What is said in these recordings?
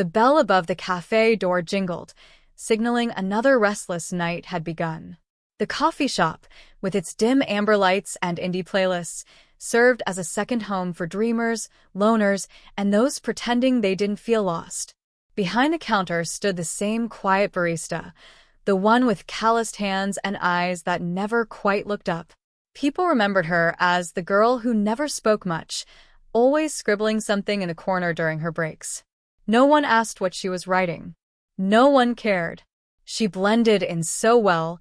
The bell above the cafe door jingled, signaling another restless night had begun. The coffee shop, with its dim amber lights and indie playlists, served as a second home for dreamers, loners, and those pretending they didn't feel lost. Behind the counter stood the same quiet barista, the one with calloused hands and eyes that never quite looked up. People remembered her as the girl who never spoke much, always scribbling something in the corner during her breaks. No one asked what she was writing. No one cared. She blended in so well,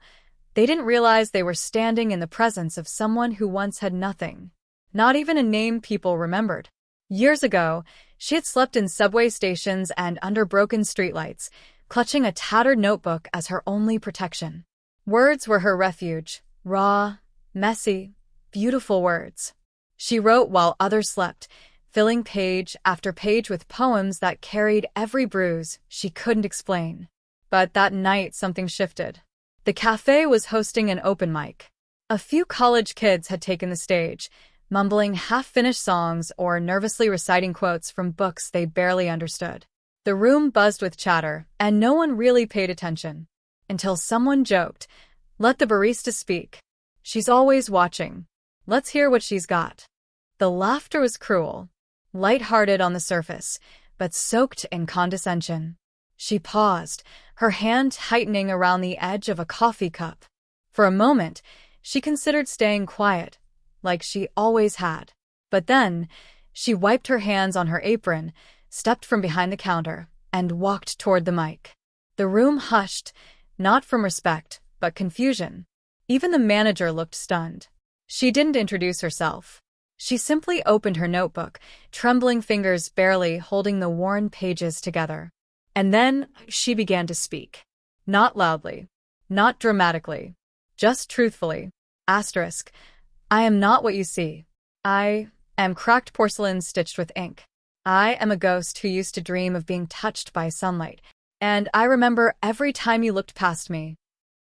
they didn't realize they were standing in the presence of someone who once had nothing. Not even a name people remembered. Years ago, she had slept in subway stations and under broken streetlights, clutching a tattered notebook as her only protection. Words were her refuge, raw, messy, beautiful words. She wrote while others slept, filling page after page with poems that carried every bruise she couldn't explain. But that night something shifted. The cafe was hosting an open mic. A few college kids had taken the stage, mumbling half-finished songs or nervously reciting quotes from books they barely understood. The room buzzed with chatter, and no one really paid attention. Until someone joked, "Let the barista speak. She's always watching. Let's hear what she's got." The laughter was cruel, light-hearted on the surface, but soaked in condescension. She paused, her hand tightening around the edge of a coffee cup. For a moment, she considered staying quiet, like she always had. But then, she wiped her hands on her apron, stepped from behind the counter, and walked toward the mic. The room hushed, not from respect, but confusion. Even the manager looked stunned. She didn't introduce herself. She simply opened her notebook, trembling fingers barely holding the worn pages together. And then she began to speak. Not loudly, not dramatically, just truthfully. Asterisk. I am not what you see. I am cracked porcelain stitched with ink. I am a ghost who used to dream of being touched by sunlight, and I remember every time you looked past me.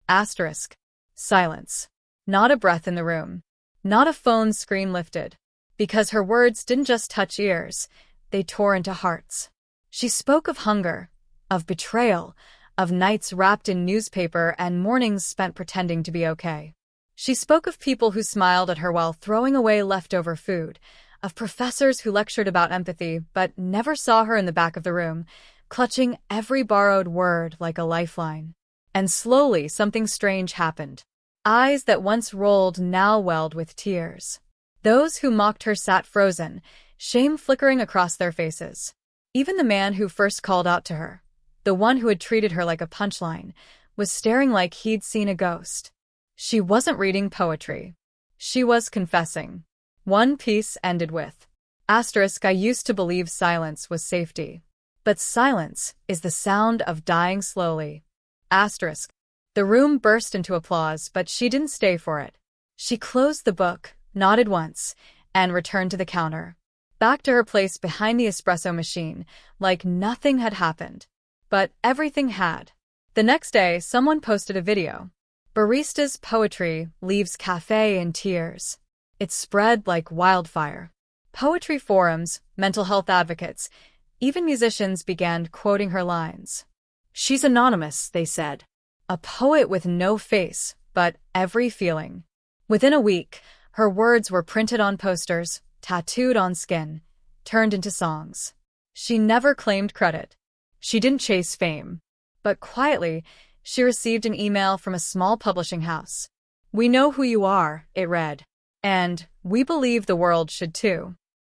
Asterisk. Silence. Not a breath in the room. Not a phone screen lifted. Because her words didn't just touch ears, they tore into hearts. She spoke of hunger, of betrayal, of nights wrapped in newspaper and mornings spent pretending to be okay. She spoke of people who smiled at her while throwing away leftover food, of professors who lectured about empathy but never saw her in the back of the room, clutching every borrowed word like a lifeline. And slowly something strange happened. Eyes that once rolled now welled with tears. Those who mocked her sat frozen, shame flickering across their faces. Even the man who first called out to her, the one who had treated her like a punchline, was staring like he'd seen a ghost. She wasn't reading poetry. She was confessing. One piece ended with, asterisk, I used to believe silence was safety. But silence is the sound of dying slowly. Asterisk. The room burst into applause, but she didn't stay for it. She closed the book, nodded once, and returned to the counter. Back to her place behind the espresso machine, like nothing had happened. But everything had. The next day, someone posted a video. Barista's poetry leaves cafe in tears. It spread like wildfire. Poetry forums, mental health advocates, even musicians began quoting her lines. She's anonymous, they said. A poet with no face, but every feeling. Within a week, her words were printed on posters, tattooed on skin, turned into songs. She never claimed credit. She didn't chase fame. But quietly, she received an email from a small publishing house. We know who you are, it read. And we believe the world should too.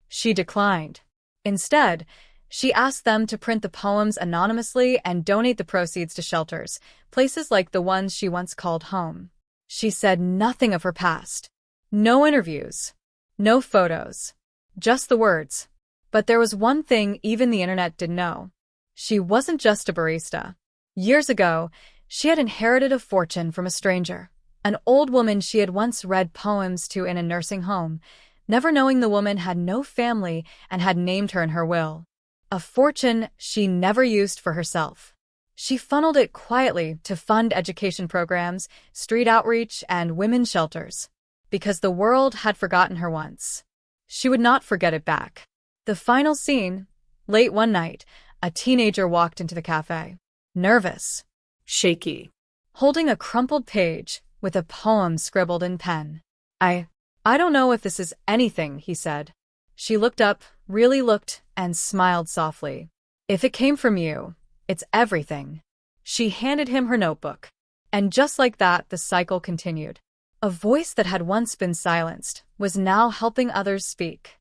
She declined. Instead, she asked them to print the poems anonymously and donate the proceeds to shelters, places like the ones she once called home. She said nothing of her past. No interviews. No photos. Just the words. But there was one thing even the internet didn't know. She wasn't just a barista. Years ago, she had inherited a fortune from a stranger, an old woman she had once read poems to in a nursing home, never knowing the woman had no family and had named her in her will. A fortune she never used for herself. She funneled it quietly to fund education programs, street outreach, and women's shelters. Because the world had forgotten her once. She would not forget it back. The final scene. Late one night, A teenager walked into the cafe. Nervous. Shaky. Holding a crumpled page with a poem scribbled in pen. I don't know if this is anything, he said. She looked up, really looked, and smiled softly. If it came from you, it's everything. She handed him her notebook. And just like that, the cycle continued. A voice that had once been silenced was now helping others speak.